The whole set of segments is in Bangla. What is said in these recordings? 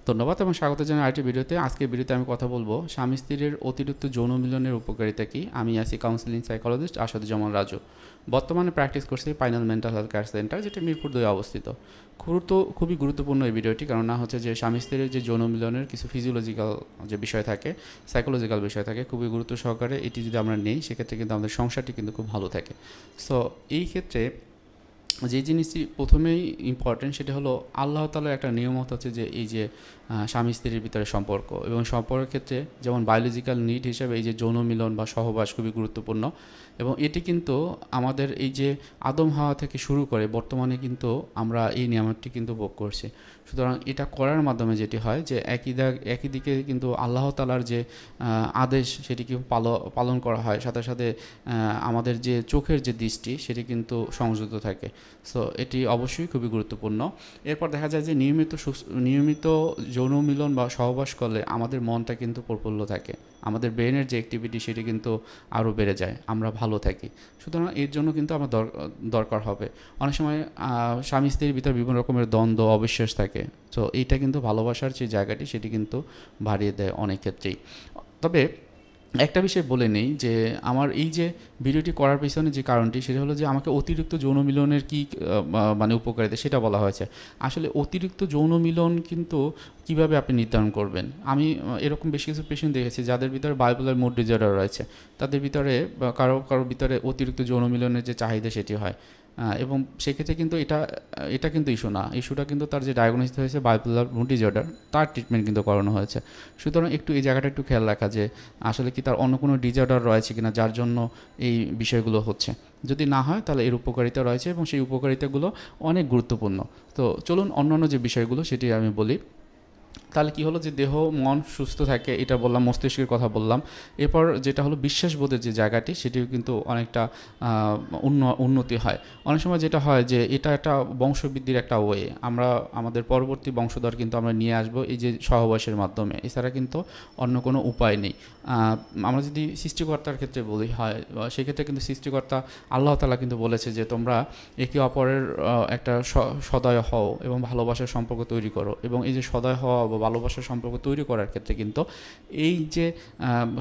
ধন্যবাদ এবং স্বাগত জানাই আরেকটি ভিডিওতে। আজকের ভিডিওতে আমি কথা বলবো স্বামী স্ত্রীর অতিরিক্ত যৌন মিলনের উপকারিতা কী। আমি আছি কাউন্সিলিং সাইকোলজিস্ট আসাদুজ্জামান রাজু। বর্তমানে প্র্যাকটিস করছি final mental health care centre, যেটা মিরপুর 2 অবস্থিত। খুবই গুরুত্বপূর্ণ এই ভিডিওটি, কেননা হচ্ছে যে স্বামী স্ত্রীর যে যৌন মিলনের কিছু ফিজিওলজিক্যাল যে বিষয় থাকে, সাইকোলজিক্যাল বিষয় থাকে, খুবই গুরুত্ব সহকারে এটি যদি আমরা নেই, সেক্ষেত্রে কিন্তু আমাদের সংসারটি কিন্তু খুব ভালো থাকে। সো এই ক্ষেত্রে যে জিনিসটি প্রথমেই ইম্পর্টেন্ট সেটা হলো আল্লাহ তাআলার একটা নিয়মত হচ্ছে যে এই যে স্বামী স্ত্রীর ভিতরে সম্পর্ক, এবং সম্পর্কের ক্ষেত্রে যেমন বায়োলজিক্যাল নিড হিসেবে এই যে যৌন মিলন বা সহবাস খুবই গুরুত্বপূর্ণ। এবং এটি কিন্তু আমাদের এই যে আদম হাওয়া থেকে শুরু করে বর্তমানে কিন্তু আমরা এই নিয়ামতটি কিন্তু ভোগ করছি। সুতরাং এটা করার মাধ্যমে যেটি হয় যে একই দিকে কিন্তু আল্লাহ তাআলার যে আদেশ সেটিকে পালন করা হয়, সাথে সাথে আমাদের যে চোখের যে দৃষ্টি সেটি কিন্তু সংযত থাকে। সো এটি অবশ্যই খুবই গুরুত্বপূর্ণ। এরপর দেখা যায় যে নিয়মিত যৌন মিলন বা সহবাস করলে আমাদের মনটা কিন্তু প্রফুল্ল থাকে, আমাদের ব্রেনের যে অ্যাক্টিভিটি সেটি কিন্তু আরও বেড়ে যায়, আমরা ভালো থাকি। সুতরাং এর জন্য কিন্তু আমার দরকার হবে। অনেক সময় স্বামী স্ত্রীর ভিতর বিভিন্ন রকমের দ্বন্দ্ব অবিশ্বাস থাকে। তো এইটা কিন্তু ভালোবাসার যে জায়গাটি সেটি কিন্তু বাড়িয়ে দেয় অনেক ক্ষেত্রেই। তবে একটা বিষয় বলে নেই যে আমার এই যে ভিডিওটি করার পিছনে যে কারণটি সেটা হলো যে আমাকে অতিরিক্ত যৌন মিলনের কী মানে উপকারিতা সেটা বলা হয়েছে। আসলে অতিরিক্ত যৌন মিলন কিন্তু কিভাবে আপনি নির্ধারণ করবেন। আমি এরকম বেশ কিছু পেশেন্ট দেখেছি যাদের ভিতরে বাইপোলার মুড ডিসঅর্ডার রয়েছে, তাদের ভিতরে বা কারো ভিতরে অতিরিক্ত যৌন মিলনের যে চাহিদা সেটি হয়। এবং সেক্ষেত্রে কিন্তু এটা কিন্তু ইস্যু না, ইস্যুটা কিন্তু তার যে ডায়াগনোসিস হয়েছে বাইপোলার মুড ডিসঅর্ডার, তার ট্রিটমেন্ট কিন্তু করানো হয়েছে। সুতরাং একটু এই জায়গাটা একটু খেয়াল রাখা যে আসলে কি তার অন্য কোনো ডিসঅর্ডার রয়েছে কিনা যার জন্য এই বিষয়গুলো হচ্ছে। যদি না হয় তাহলে এর উপকারিতা রয়েছে এবং সেই উপকারিতাগুলো অনেক গুরুত্বপূর্ণ। তো চলুন অন্যান্য যে বিষয়গুলো সেটি আমি বলি। তাহলে কি হলো যে দেহ মন সুস্থ থাকে, এটা বললাম, মস্তিষ্কের কথা বললাম। এরপর যেটা হলো বিশ্বাসবোধের যে জায়গাটি সেটিও কিন্তু অনেকটা উন্নতি হয়। অনেক সময় যেটা হয় যে এটা একটা বংশবৃদ্ধির একটা ওয়ে, আমরা আমাদের পরবর্তী বংশধর কিন্তু আমরা নিয়ে আসবো এই যে সহবাসের মাধ্যমে, এছাড়া কিন্তু অন্য কোনো উপায় নেই। আমরা যদি সৃষ্টিকর্তার ক্ষেত্রে বলি হয়, সেক্ষেত্রে কিন্তু সৃষ্টিকর্তা আল্লাহ তাআলা কিন্তু বলেছে যে তোমরা একে অপরের একটা সদয় হও এবং ভালোবাসার সম্পর্ক তৈরি করো। এবং এই যে সদয় হওয়া বা ভালোবাসার সম্পর্ক তৈরি করার ক্ষেত্রে কিন্তু এই যে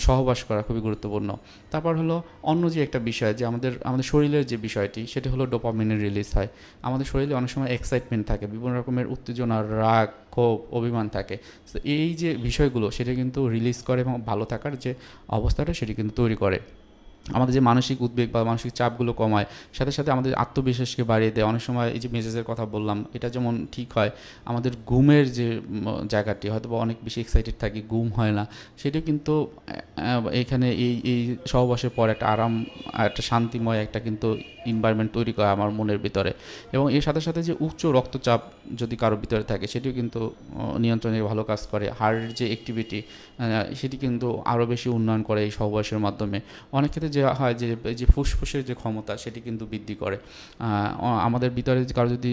সহবাস করা খুবই গুরুত্বপূর্ণ। তারপর হলো অন্য যে একটা বিষয় যে আমাদের আমাদের শরীরের যে বিষয়টি সেটি হলো ডোপামিনের রিলিজ হয়। আমাদের শরীরে অনেক সময় এক্সাইটমেন্ট থাকে, বিভিন্ন রকমের উত্তেজনা, রাগ, ক্ষোভ, অভিমান থাকে। তো এই যে বিষয়গুলো সেটা কিন্তু রিলিজ করে এবং ভালো থাকার যে অবস্থাটা সেটি কিন্তু তৈরি করে। আমাদের যে মানসিক উদ্বেগ বা মানসিক চাপগুলো কমায়, সাথে সাথে আমাদের আত্মবিশ্বাসকে বাড়িয়ে দেয়। অনেক সময় এই যে মেজাজের কথা বললাম, এটা যেমন ঠিক হয়, আমাদের ঘুমের যে জায়গাটি হয়তো বা অনেক বেশি এক্সাইটেড থাকি, ঘুম হয় না, সেটাও কিন্তু এখানে এই সহবাসের পর একটা আরাম, একটা শান্তিময় একটা কিন্তু এনভায়রনমেন্ট তৈরি করে আমার মনের ভিতরে। এবং এর সাথে সাথে যে উচ্চ রক্তচাপ যদি কারোর ভিতরে থাকে সেটিও কিন্তু নিয়ন্ত্রণে ভালো কাজ করে। হার্টের যে অ্যাক্টিভিটি সেটি কিন্তু আরও বেশি উন্নয়ন করে এই সহবাসের মাধ্যমে। অনেক ক্ষেত্রে যে হয় যে এই যে ফুসফুসের যে ক্ষমতা সেটি কিন্তু বৃদ্ধি করে। আমাদের ভিতরে কারো যদি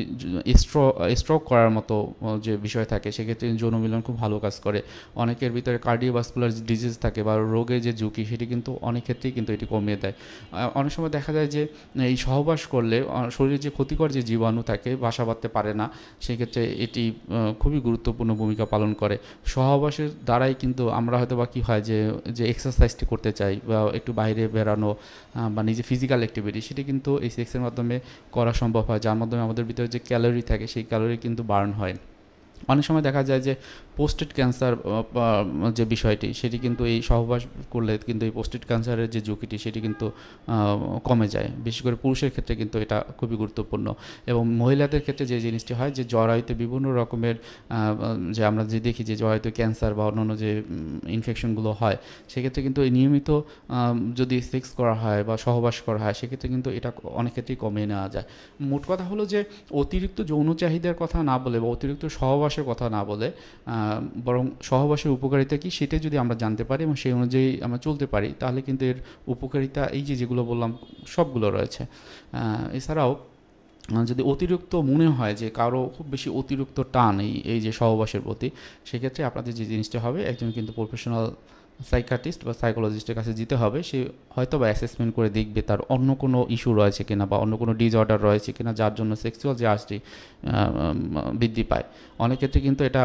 স্ট্রোক করার মতো যে বিষয় থাকে, সেক্ষেত্রে যৌন মিলন খুব ভালো কাজ করে। অনেকের ভিতরে কার্ডিওভাস্কুলার ডিজিজ থাকে বা রোগের যে ঝুঁকি সেটি কিন্তু অনেক ক্ষেত্রেই কিন্তু এটি কমিয়ে দেয়। অনেক সময় দেখা যায় যে এই সহবাস করলে শরীরে যে ক্ষতিকর যে জীবাণু থাকে বাসা বাঁধতে পারে না, সেক্ষেত্রে এটি খুবই গুরুত্বপূর্ণ ভূমিকা পালন করে। সহবাসের দ্বারাই কিন্তু আমরা হয়তো বা কী হয় যে যে এক্সারসাইজটি করতে চাই বা একটু বাইরে বেরানো বা নিজে ফিজিক্যাল অ্যাক্টিভিটি, সেটি কিন্তু এই সেক্সের মাধ্যমে করা সম্ভব হয়, যার মাধ্যমে আমাদের ভিতরে যে ক্যালোরি থাকে সেই ক্যালোরি কিন্তু বার্ন হয়। অনেক সময় দেখা যায় যে পোস্টেট ক্যান্সার যে বিষয়টি সেটি কিন্তু এই সহবাস করলে কিন্তু এই পোস্টেট ক্যান্সারের যে ঝুঁকিটি সেটি কিন্তু কমে যায়। বিশেষ করে পুরুষের ক্ষেত্রে কিন্তু এটা খুবই গুরুত্বপূর্ণ। এবং মহিলাদের ক্ষেত্রে যে জিনিসটি হয় যে জরায়ুতে বিভিন্ন রকমের যে আমরা যে দেখি যে জরায়ুতে ক্যান্সার বা অন্যান্য যে ইনফেকশনগুলো হয়, সেক্ষেত্রে কিন্তু এই নিয়মিত যদি সেক্স করা হয় বা সহবাস করা হয়, সেক্ষেত্রে কিন্তু এটা অনেক ক্ষেত্রেই কমিয়ে নেওয়া যায়। মোট কথা হলো যে অতিরিক্ত যৌন চাহিদার কথা না বলে বা অতিরিক্ত সহবাসের কথা না বলে বরং সহবাসের উপকারিতা কী সেটা যদি আমরা জানতে পারি এবং সেই অনুযায়ী আমরা চলতে পারি, তাহলে কিন্তু এর উপকারিতা এই যে যেগুলো বললাম সবগুলো রয়েছে। এছাড়াও যদি অতিরিক্ত মনে হয় যে কারো খুব বেশি অতিরিক্ত টান এই এই যে সহবাসের প্রতি, সেক্ষেত্রে আপনাদের যে জিনিসটা হবে একজন কিন্তু প্রফেশনাল সাইকাটিস্ট বা সাইকোলজিস্টের কাছে যেতে হবে। সে হয়তো বা অ্যাসেসমেন্ট করে দেখবে তার অন্য কোনো ইস্যু রয়েছে কিনা বা অন্য কোনো ডিসঅর্ডার রয়েছে কিনা যার জন্য সেক্সুয়াল যে আর্জটি বৃদ্ধি পায়। অনেক ক্ষেত্রে কিন্তু এটা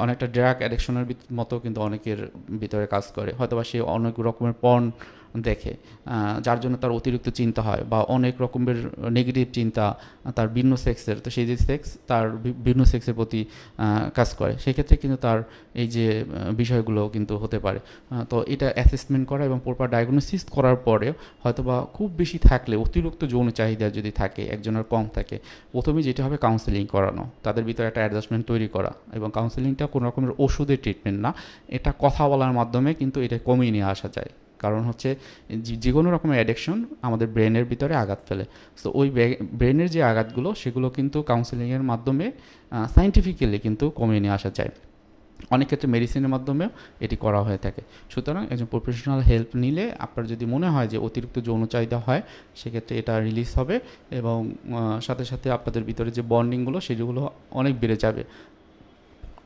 অনেকটা ড্রাগ অ্যাডিকশনের মতো কিন্তু অনেকের ভিতরে কাজ করে। হয়তো বা সে অনেক রকমের পর্ন দেখে, যার জন্য তার অতিরিক্ত চিন্তা হয় বা অনেক রকমের নেগেটিভ চিন্তা তার ভিন্ন সেক্সের, তো সেই যে সেক্স তার ভিন্ন সেক্সের প্রতি কাজ করে, সেক্ষেত্রে কিন্তু তার এই যে বিষয়গুলো কিন্তু হতে পারে। তো এটা অ্যাসেসমেন্ট করা এবং প্রপার ডায়াগনোসিস করার পরে হয়তো বা খুব বেশি থাকলে অতিরিক্ত যৌন চাহিদা যদি থাকে, একজনের কম থাকে, প্রথমে যেটা হবে কাউন্সেলিং করানো, তাদের ভিতরে একটা অ্যাডজাস্টমেন্ট তৈরি করা। এবং কাউন্সেলিংটা কোনো রকমের ওষুধের ট্রিটমেন্ট না, এটা কথা বলার মাধ্যমে কিন্তু এটা কমিয়ে নিয়ে আসা যায়। কারণ হচ্ছে যে কোনো রকমের অ্যাডিকশন আমাদের ব্রেনের ভিতরে আঘাত ফেলে। সো ওই ব্রেনের যে আঘাতগুলো সেগুলো কিন্তু কাউন্সেলিংয়ের মাধ্যমে সায়েন্টিফিক্যালি কিন্তু কমিয়ে নিয়ে আসা যায়। অনেক ক্ষেত্রে মেডিসিনের মাধ্যমেও এটি করা হয়ে থাকে। সুতরাং একজন প্রফেশনাল হেল্প নিলে আপনার যদি মনে হয় যে অতিরিক্ত যৌন চাহিদা হয়, সেক্ষেত্রে এটা রিলিজ হবে এবং সাথে সাথে আপনাদের ভিতরে যে বন্ডিংগুলো সেগুলো অনেক বেড়ে যাবে।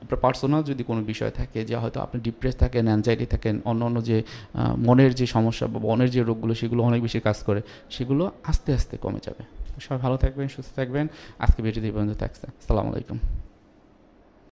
আপনার পার্সোনাল যদি কোনো বিষয় থাকে, যে হয়তো আপনি ডিপ্রেস থাকেন, অ্যাংজাইটি থাকেন, অন্য অন্য যে মনের যে সমস্যা বা মনের যে রোগগুলো সেগুলো অনেক বেশি কাজ করে, সেগুলো আস্তে আস্তে কমে যাবে। সবাই ভালো থাকবেন, সুস্থ থাকবেন। আজকে ভিডিওটি এই পর্যন্ত থাকছে। আসসালামু আলাইকুম।